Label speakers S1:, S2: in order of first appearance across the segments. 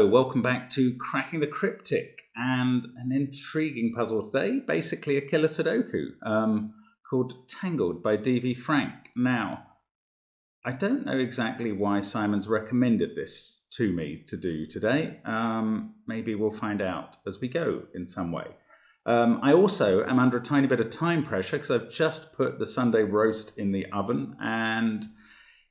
S1: Hello, welcome back to Cracking the Cryptic, and an intriguing puzzle today, basically a killer Sudoku called Tangled by D.V. Frank. Now, I don't know exactly why Simon's recommended this to me to do today. Maybe we'll find out as we go in some way. I also am under a tiny bit of time pressure because I've just put the Sunday roast in the oven, and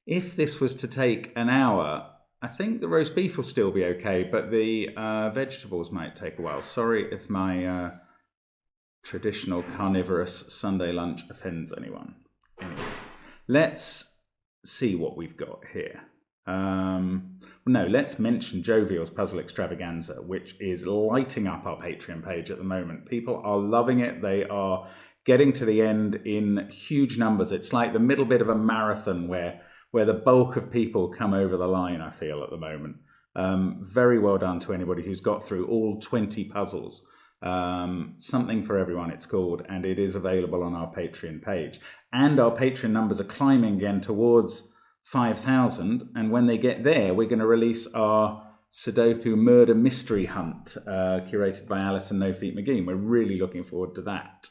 S1: if this was to take an hour, I think the roast beef will still be okay, but the vegetables might take a while. Sorry if my traditional carnivorous Sunday lunch offends anyone. Anyway, let's see what we've got here. Let's mention Jovial's Puzzle Extravaganza, which is lighting up our Patreon page at the moment. People are loving it. They are getting to the end in huge numbers. It's like the middle bit of a marathon where the bulk of people come over the line, I feel, at the moment. Very well done to anybody who's got through all 20 puzzles. Something for everyone, it's called, and it is available on our Patreon page. And our Patreon numbers are climbing again towards 5,000, and when they get there, we're going to release our Sudoku Murder Mystery Hunt, curated by Alison No Feet McGee. We're really looking forward to that.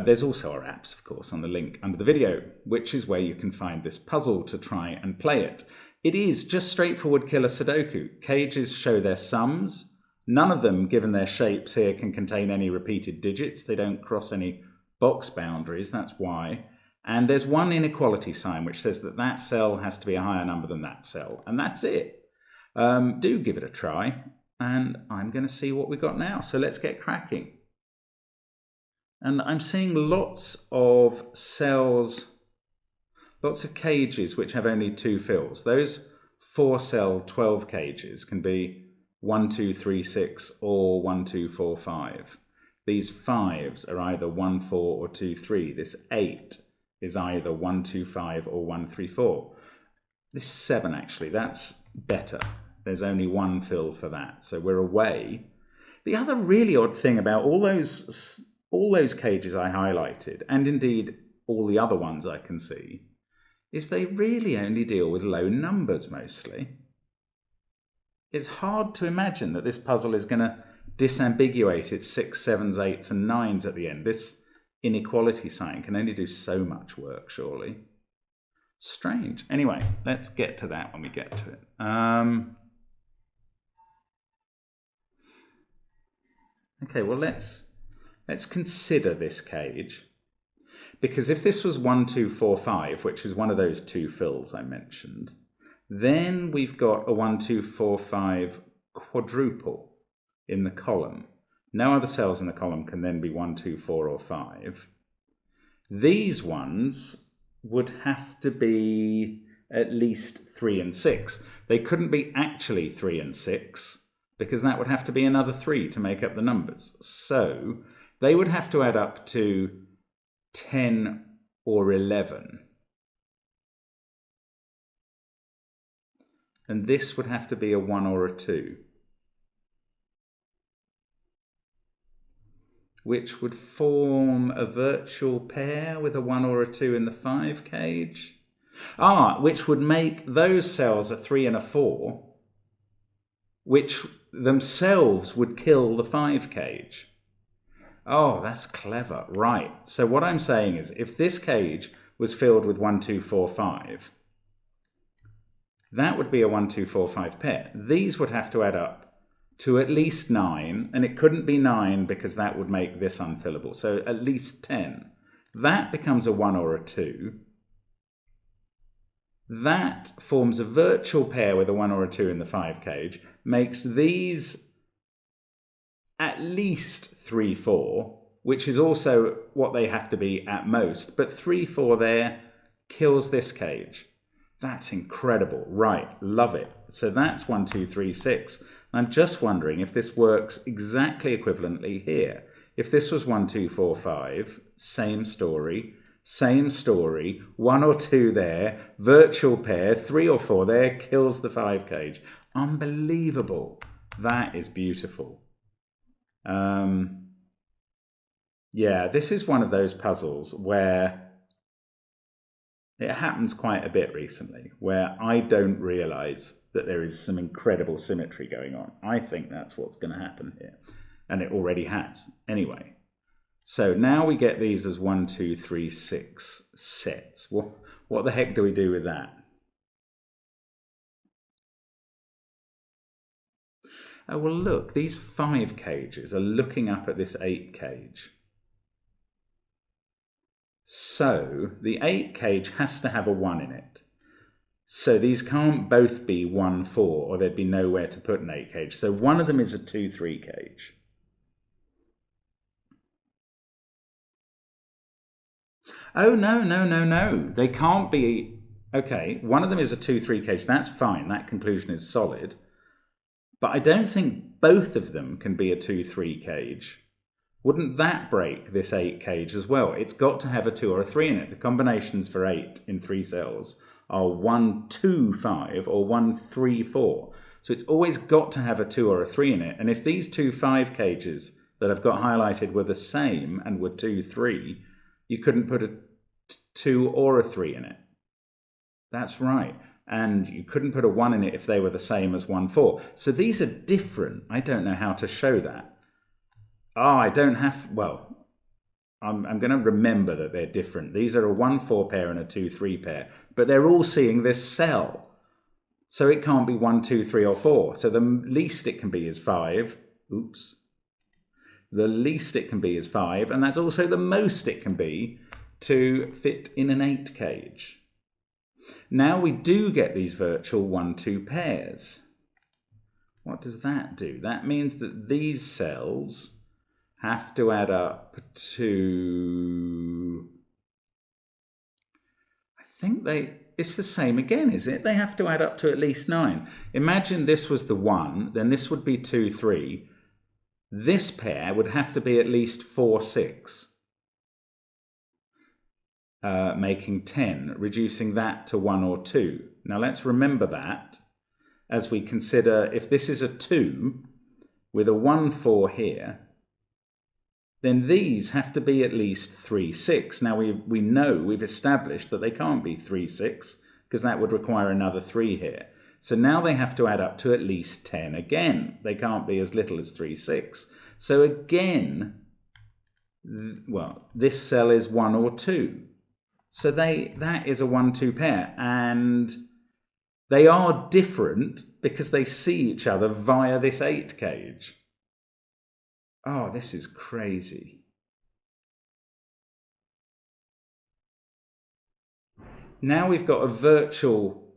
S1: There's also our apps, of course, on the link under the video, which is where you can find this puzzle to try and play it. It is just straightforward killer Sudoku. Cages show their sums. None of them, given their shapes here, can contain any repeated digits. They don't cross any box boundaries, that's why. And there's one inequality sign which says that that cell has to be a higher number than that cell. And that's it. Do give it a try. And I'm going to see what we got now. So let's get cracking. And I'm seeing lots of cells, lots of cages which have only two fills. Those 4-cell 12 cages can be 1, 2, 3, 6 or 1, 2, 4, 5. These 5s are either 1, 4 or 2, 3. This 8 is either 1, 2, 5 or 1, 3, 4. This 7 actually, that's better. There's only one fill for that, so we're away. The other really odd thing about all those cages I highlighted, and indeed all the other ones I can see, is they really only deal with low numbers mostly. It's hard to imagine that this puzzle is going to disambiguate its 6, 7s, 8s and 9s at the end. This inequality sign can only do so much work, surely. Strange. Anyway, let's get to that when we get to it. Okay, well, let's consider this cage, because if this was 1, 2, 4, 5, which is one of those two fills I mentioned, then we've got a 1, 2, 4, 5 quadruple in the column. No other cells in the column can then be 1, 2, 4 or 5. These ones would have to be at least 3 and 6. They couldn't be actually 3 and 6, because that would have to be another 3 to make up the numbers. So they would have to add up to 10 or 11. And this would have to be a 1 or a 2, which would form a virtual pair with a 1 or a 2 in the 5 cage. Which would make those cells a 3 and a 4, which themselves would kill the 5 cage. Oh, that's clever. Right. So what I'm saying is, if this cage was filled with 1, 2, 4, 5, that would be a 1, 2, 4, 5 pair. These would have to add up to at least 9, and it couldn't be 9 because that would make this unfillable. So at least 10. That becomes a 1 or a 2. That forms a virtual pair with a 1 or a 2 in the 5 cage, makes these at least 3, 4, which is also what they have to be at most. But 3, 4 there kills this cage. That's incredible. Right, love it. So that's 1, 2, 3, 6. I'm just wondering if this works exactly equivalently here. If this was 1, 2, 4, 5, same story, 1 or 2 there, virtual pair, 3 or 4 there, kills the 5 cage. Unbelievable. That is beautiful. Yeah, this is one of those puzzles where It happens quite a bit recently where I don't realise that there is some incredible symmetry going on. I think that's what's going to happen here. And it already has. Anyway, so now we get these as 1, 2, 3, 6 sets. What the heck do we do with that? Oh, well, look, these 5 cages are looking up at this 8 cage. So the 8 cage has to have a 1 in it. So these can't both be 1, 4, or there'd be nowhere to put an 8 cage. So one of them is a 2, 3 cage. Oh, no. They can't be. Okay, one of them is a 2, 3 cage. That's fine. That conclusion is solid. But I don't think both of them can be a 2, 3 cage. Wouldn't that break this 8 cage as well? It's got to have a 2 or a 3 in it. The combinations for 8 in 3 cells are 1, 2, 5 or 1, 3, 4. So it's always got to have a 2 or a 3 in it. And if these 2 5 cages that I've got highlighted were the same and were 2, 3, you couldn't put a 2 or a 3 in it. That's right. And you couldn't put a 1 in it if they were the same as 1, 4. So these are different. I don't know how to show that. I don't have, well, I'm going to remember that they're different. These are a 1, 4 pair and a 2, 3 pair, but they're all seeing this cell. So it can't be 1, 2, 3 or 4. So the least it can be is 5. Oops. The least it can be is 5, and that's also the most it can be to fit in an 8 cage. Now we do get these virtual 1, 2 pairs. What does that do? That means that these cells have to add up to, I think it's the same again, is it? They have to add up to at least 9. Imagine this was the 1, then this would be 2, 3. This pair would have to be at least 4, 6. Making 10, reducing that to 1 or 2. Now let's remember that as we consider if this is a 2 with a 1, 4 here, then these have to be at least 3, 6. Now we know, we've established that they can't be 3, 6 because that would require another 3 here. So now they have to add up to at least 10 again. They can't be as little as 3, 6. So again, well, this cell is 1 or 2. So that is a 1, 2 pair, and they are different because they see each other via this 8 cage. Oh, this is crazy. Now we've got a virtual,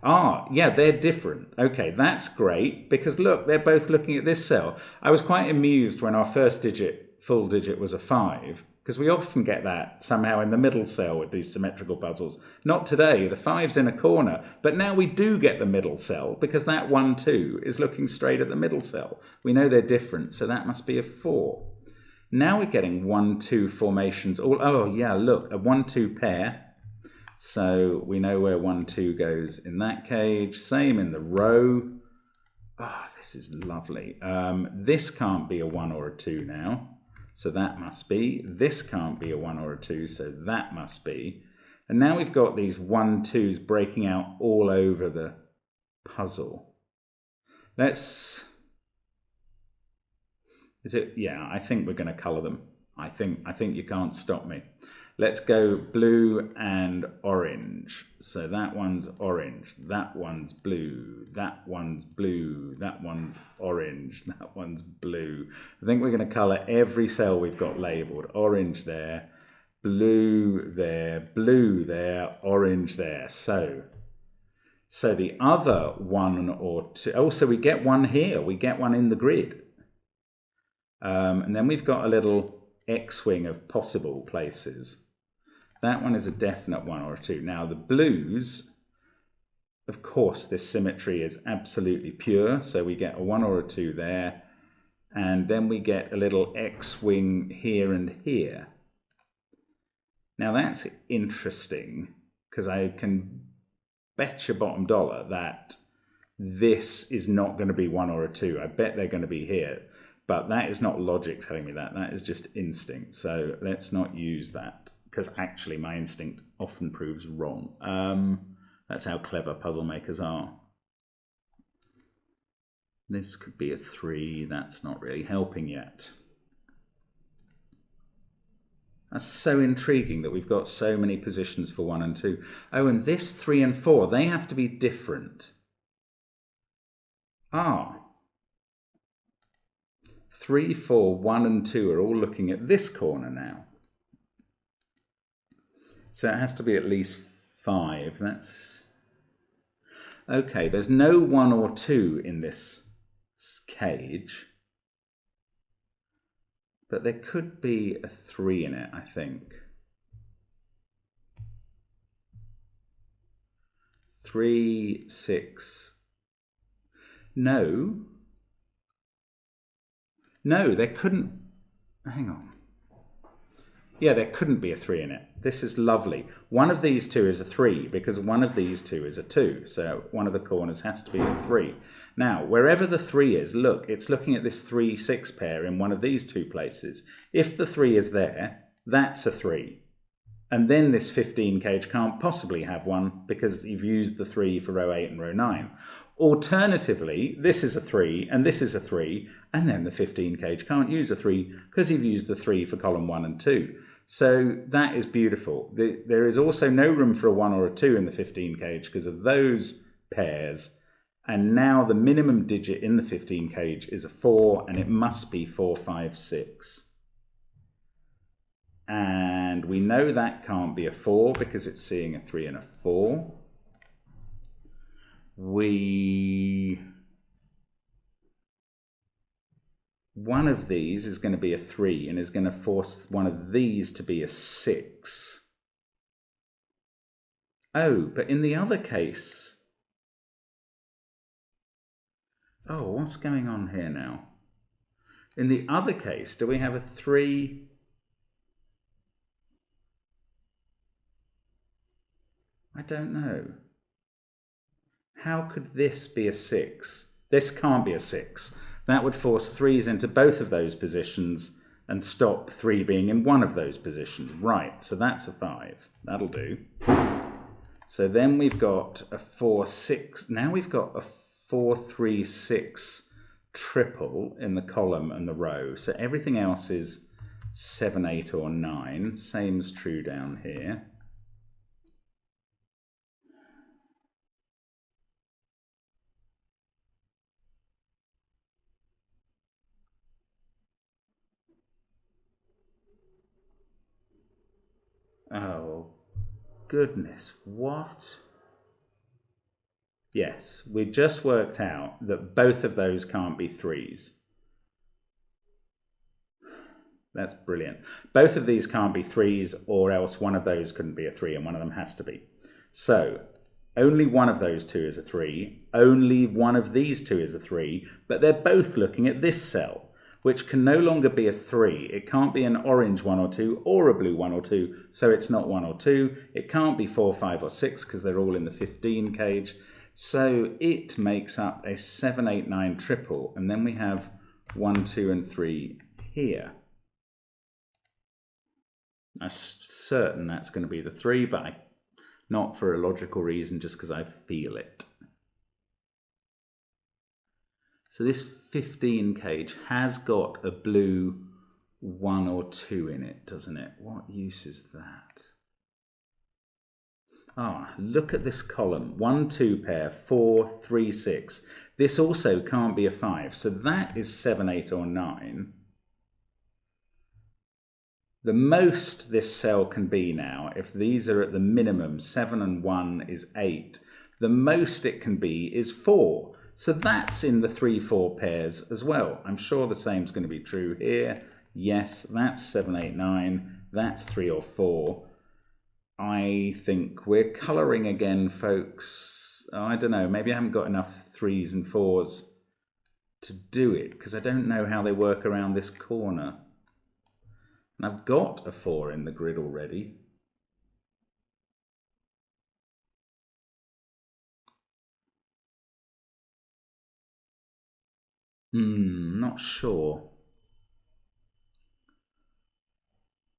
S1: yeah, they're different. Okay, that's great because look, they're both looking at this cell. I was quite amused when our first digit, full digit, was a 5. Because we often get that somehow in the middle cell with these symmetrical puzzles. Not today, the 5's in a corner, but now we do get the middle cell because that 1, 2 is looking straight at the middle cell. We know they're different, so that must be a 4. Now we're getting 1, 2 formations. Oh yeah, look, a 1, 2 pair. So we know where 1, 2 goes in that cage. Same in the row. This is lovely. This can't be a 1 or a 2 now. So that must be. This can't be a 1 or a 2, so that must be. And now we've got these 1, 2s breaking out all over the puzzle. Yeah, I think we're going to colour them. I think you can't stop me. Let's go blue and orange. So that one's orange, that one's blue, that one's blue, that one's orange, that one's blue. I think we're going to colour every cell we've got labelled. Orange there, blue there, orange there. So the other 1 or 2, so we get one here, we get one in the grid. And then we've got a little X-wing of possible places. That one is a definite 1 or a 2. Now the blues, of course, this symmetry is absolutely pure. So we get a 1 or a 2 there. And then we get a little X-wing here and here. Now that's interesting because I can bet your bottom dollar that this is not going to be 1 or a 2. I bet they're going to be here. But that is not logic telling me that. That is just instinct. So let's not use that because actually my instinct often proves wrong. That's how clever puzzle makers are. This could be a 3. That's not really helping yet. That's so intriguing that we've got so many positions for 1 and 2. Oh, and this 3 and 4, they have to be different. 3, 4, 1 and 2 are all looking at this corner now. So it has to be at least 5. That's okay. There's no 1 or 2 in this cage, but there could be a 3 in it, I think. 3, 6. No, there couldn't. Hang on. Yeah, there couldn't be a 3 in it. This is lovely. One of these two is a 3 because one of these two is a 2. So one of the corners has to be a 3. Now, wherever the 3 is, look, it's looking at this 3, 6 pair in one of these 2 places. If the 3 is there, that's a 3. And then this 15 cage can't possibly have 1 because you've used the 3 for row 8 and row 9. Alternatively, this is a 3 and this is a 3, and then the 15 cage can't use a 3 because you've used the 3 for column 1 and 2. So that is beautiful. There is also no room for a 1 or a 2 in the 15 cage because of those pairs. And now the minimum digit in the 15 cage is a 4, and it must be 4, 5, 6. And we know that can't be a 4 because it's seeing a 3 and a 4. One of these is going to be a 3 and is going to force one of these to be a 6. Oh, but in the other case... Oh, what's going on here now? In the other case, do we have a 3... I don't know. How could this be a 6? This can't be a 6. That would force 3s into both of those positions and stop 3 being in one of those positions. Right, so that's a 5. That'll do. So then we've got a 4, 6. Now we've got a 4, 3, 6 triple in the column and the row. So everything else is 7, 8 or 9. Same's true down here. Oh, goodness, what? Yes, we just worked out that both of those can't be 3s. That's brilliant. Both of these can't be 3s, or else one of those couldn't be a 3 and one of them has to be. So only one of those two is a 3, only one of these two is a 3, but they're both looking at this cell, which can no longer be a 3. It can't be an orange 1 or 2 or a blue 1 or 2, so it's not 1 or 2. It can't be 4, 5 or 6 because they're all in the 15 cage. So it makes up a 7, 8, 9 triple, and then we have 1, 2 and 3 here. I'm certain that's going to be the 3, but not for a logical reason, just because I feel it. So this 15 cage has got a blue 1 or 2 in it, doesn't it? What use is that? Look at this column. 1, 2 pair, 4, 3, 6. This also can't be a 5. So that is 7, 8 or 9. The most this cell can be now, if these are at the minimum, 7 and 1 is 8. The most it can be is 4. So that's in the 3, 4 pairs as well. I'm sure the same is going to be true here. Yes, that's 7, 8, 9. That's 3 or 4. I think we're colouring again, folks. I don't know, maybe I haven't got enough 3s and 4s to do it, because I don't know how they work around this corner. And I've got a 4 in the grid already. Not sure.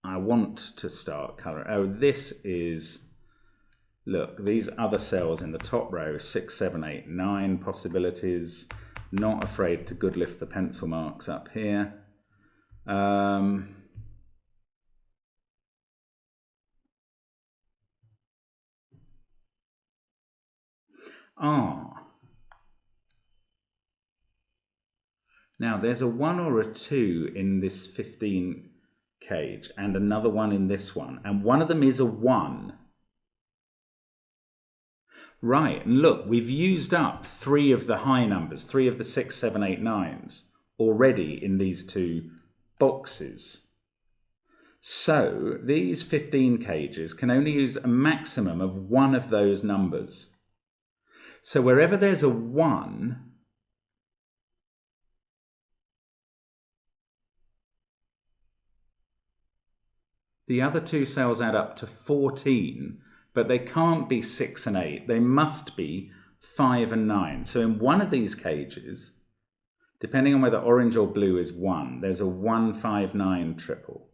S1: I want to start colouring. Oh, this is, look, these other cells in the top row, 6, 7, 8, 9 possibilities. Not afraid to Goodliffe the pencil marks up here. Now there's a 1 or a 2 in this 15 cage and another one in this one, and one of them is a 1. Right, and look, we've used up 3 of the high numbers, 3 of the 6, 7, 8, 9s already in these 2 boxes. So these 15 cages can only use a maximum of 1 of those numbers. So wherever there's a 1, the other 2 cells add up to 14, but they can't be 6 and 8. They must be 5 and 9. So in one of these cages, depending on whether orange or blue is 1, there's a 1, 5, 9 triple.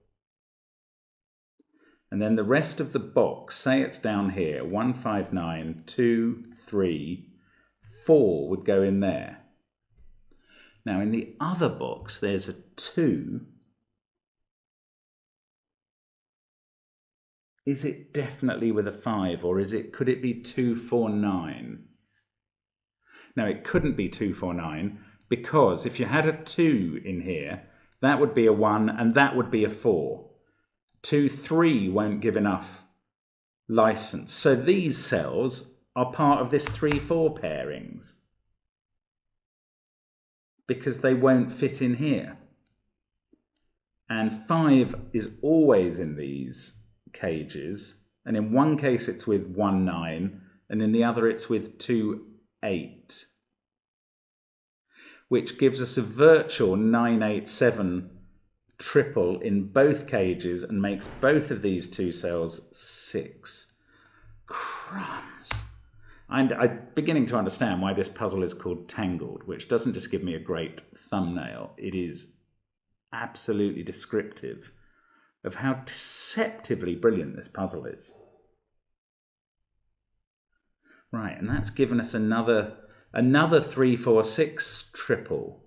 S1: And then the rest of the box, say it's down here, 1, 5, 9, 2, 3, 4 would go in there. Now in the other box, there's a 2. Is it definitely with a 5, or could it be 2, 4, 9? No, it couldn't be 2, 4, 9, because if you had a 2 in here, that would be a 1 and that would be a 4. 2, 3 won't give enough license. So these cells are part of this 3, 4 pairings because they won't fit in here. And 5 is always in these cages, and in one case it's with 1, 9, and in the other it's with 2, 8, which gives us a virtual 9, 8, 7 triple in both cages and makes both of these 2 cells 6. Crumbs. I'm beginning to understand why this puzzle is called Tangled, which doesn't just give me a great thumbnail, it is absolutely descriptive of how deceptively brilliant this puzzle is. Right, and that's given us another 3, 4, 6 triple,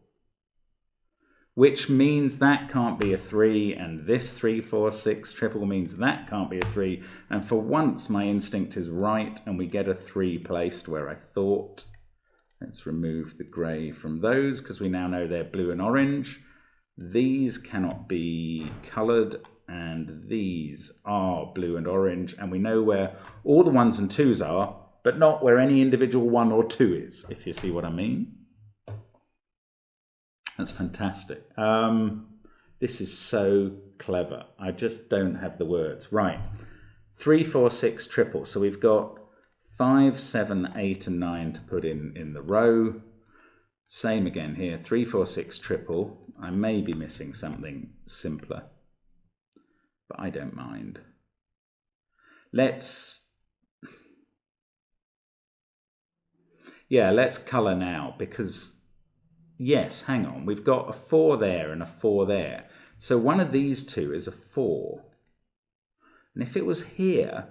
S1: which means that can't be a 3, and this 3, 4, 6 triple means that can't be a 3, and for once my instinct is right and we get a 3 placed where I thought. Let's remove the grey from those because we now know they're blue and orange. These cannot be coloured, and these are blue and orange, and we know where all the 1s and 2s are, but not where any individual 1 or 2 is, if you see what I mean. That's fantastic. This is so clever. I just don't have the words. Right, 3, 4, 6 triple. So we've got 5, 7, 8 and 9 to put in the row. Same again here, 3, 4, 6 triple. I may be missing something simpler, but I don't mind. Let's colour now, because yes, hang on, we've got a 4 there and a 4 there. So one of these 2 is a 4. And if it was here,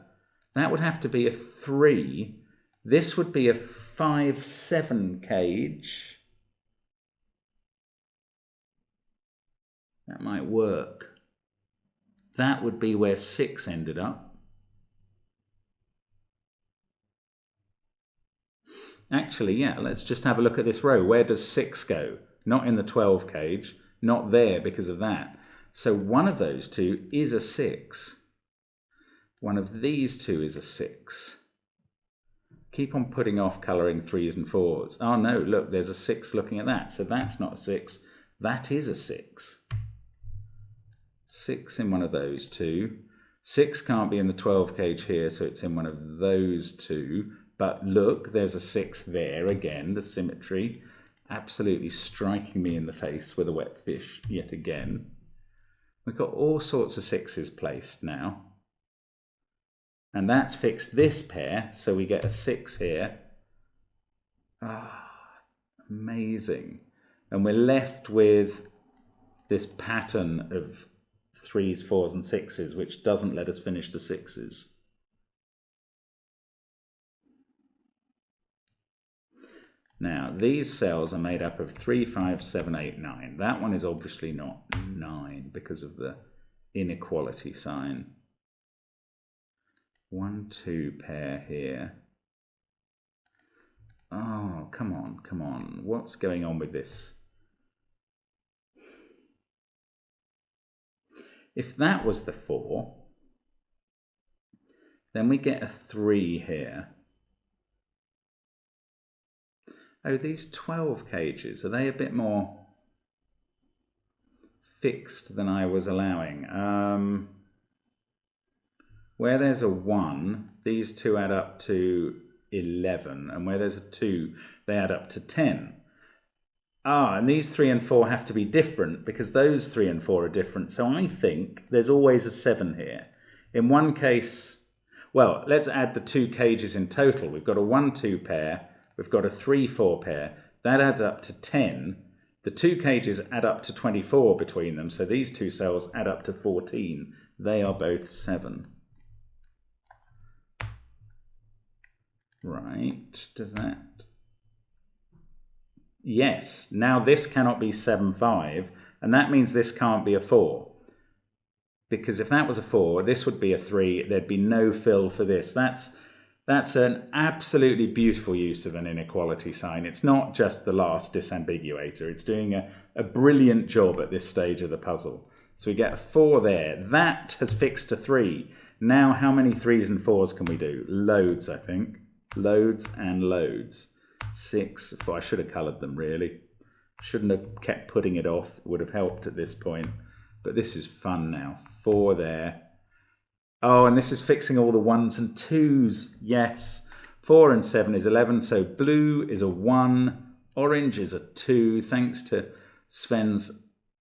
S1: that would have to be a 3. This would be a 5, 7 cage. That might work. That would be where 6 ended up. Actually, yeah, let's just have a look at this row. Where does 6 go? Not in the 12 cage, not there because of that. So one of those 2 is a 6. One of these 2 is a 6. Keep on putting off colouring 3s and 4s. Oh no, look, there's a 6 looking at that. So that's not a 6, that is a 6. 6 in one of those 2. 6 can't be in the 12 cage here, so it's in one of those 2. But look, there's a 6 there again, the symmetry. Absolutely striking me in the face with a wet fish yet again. We've got all sorts of 6s placed now. And that's fixed this pair, so we get a 6 here. Ah, amazing. And we're left with this pattern of 3s, 4s and 6s, which doesn't let us finish the 6s. Now, these cells are made up of 3, 5, 7, 8, 9. That one is obviously not 9 because of the inequality sign. 1, 2 pair here. Oh, come on, come on. What's going on with this? If that was the 4, then we get a 3 here. Oh, these 12 cages, are they a bit more fixed than I was allowing? Where there's a 1, these two add up to 11, and where there's a 2, they add up to 10. Ah, and these 3 and 4 have to be different because those 3 and 4 are different. So I think there's always a 7 here. In one case, well, let's add the 2 cages in total. We've got a 1, 2 pair. We've got a 3, 4 pair. That adds up to 10. The 2 cages add up to 24 between them. So these 2 cells add up to 14. They are both 7. Right, does that... Yes, now this cannot be 7, 5, and that means this can't be a 4. Because if that was a 4, this would be a 3, there'd be no fill for this. That's an absolutely beautiful use of an inequality sign. It's not just the last disambiguator, it's doing a brilliant job at this stage of the puzzle. So we get a 4 there. That has fixed a 3. Now how many 3s and 4s can we do? Loads, I think. Loads and loads. 6, I should have coloured them really. Shouldn't have kept putting it off, it would have helped at this point. But this is fun now. 4 there. Oh, and this is fixing all the 1s and 2s. Yes. 4 and 7 is 11, so blue is a 1, orange is a 2. Thanks to Sven's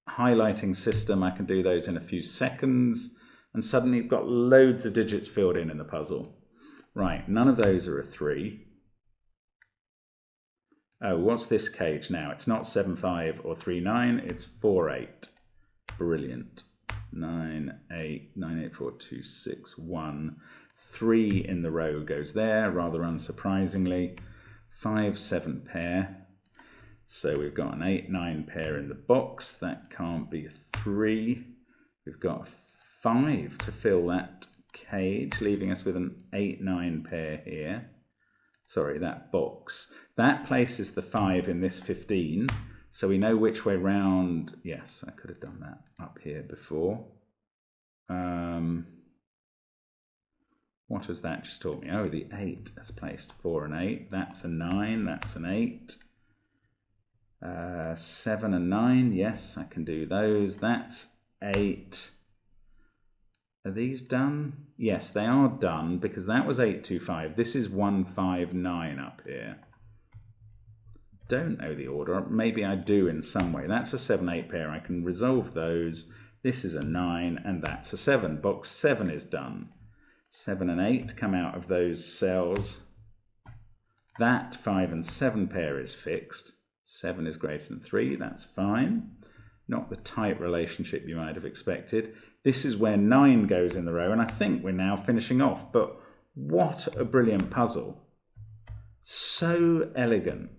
S1: highlighting system, I can do those in a few seconds. And suddenly you've got loads of digits filled in the puzzle. Right, none of those are a 3. Oh, what's this cage now? It's not 7, 5 or 3, 9, it's 4, 8. Brilliant. 9, 8, 9, 8, 4, 2, 6, 1. 3 in the row goes there, rather unsurprisingly. 5, 7 pair. So we've got an 8, 9 pair in the box. That can't be a 3. We've got 5 to fill that cage, leaving us with an 8, 9 pair here. Sorry, that box. That places the 5 in this 15. So we know which way round. Yes, I could have done that up here before. What has that just taught me? Oh, the 8 has placed 4 and 8. That's a 9, that's an 8. 7 and 9, yes, I can do those. That's 8. Are these done? Yes, they are done because that was 8, 2, 5. This is 1, 5, 9 up here. Don't know the order. Maybe I do in some way. That's a 7, 8 pair. I can resolve those. This is a 9 and that's a 7. Box 7 is done. 7 and 8 come out of those cells. That 5 and 7 pair is fixed. 7 is greater than 3. That's fine. Not the tight relationship you might have expected. This is where 9 goes in the row, and I think we're now finishing off. But what a brilliant puzzle. So elegant.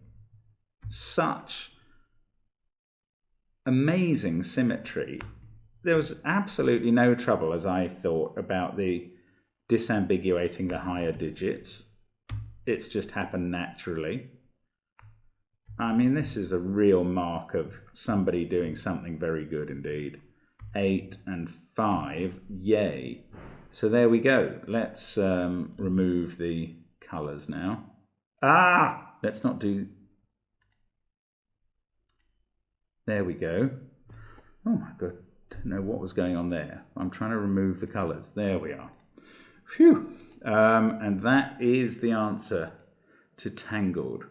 S1: Such amazing symmetry. There was absolutely no trouble, as I thought, about the disambiguating the higher digits. It's just happened naturally. I mean, this is a real mark of somebody doing something very good indeed. 8 and 5, yay. So there we go. Let's remove the colours now. Let's not do... There we go. Oh my God, don't know what was going on there. I'm trying to remove the colours. There we are. Phew. And that is the answer to Tangled.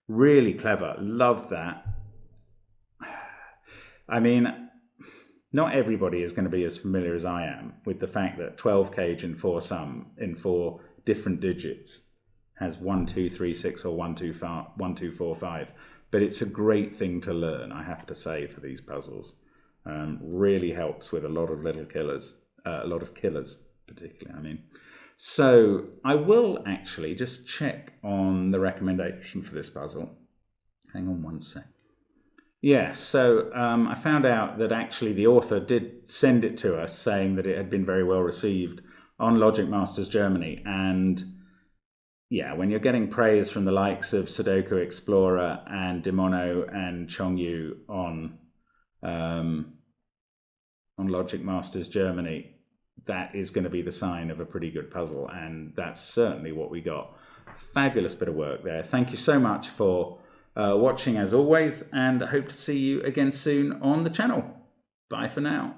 S1: Really clever. Love that. I mean, not everybody is going to be as familiar as I am with the fact that 12 cage in 4 sum in 4 different digits has 1, 2, 3, 6 or 1, 2, 4, 5. But it's a great thing to learn, I have to say, for these puzzles. Really helps with a lot of little killers, particularly, I mean. So I will actually just check on the recommendation for this puzzle. Hang on one sec. Yeah, so I found out that actually the author did send it to us saying that it had been very well received on Logic Masters Germany. And yeah, when you're getting praise from the likes of Sudoku Explorer and Demono and Chongyu on Logic Masters Germany, that is going to be the sign of a pretty good puzzle. And that's certainly what we got. Fabulous bit of work there. Thank you so much for watching as always, and I hope to see you again soon on the channel. Bye for now.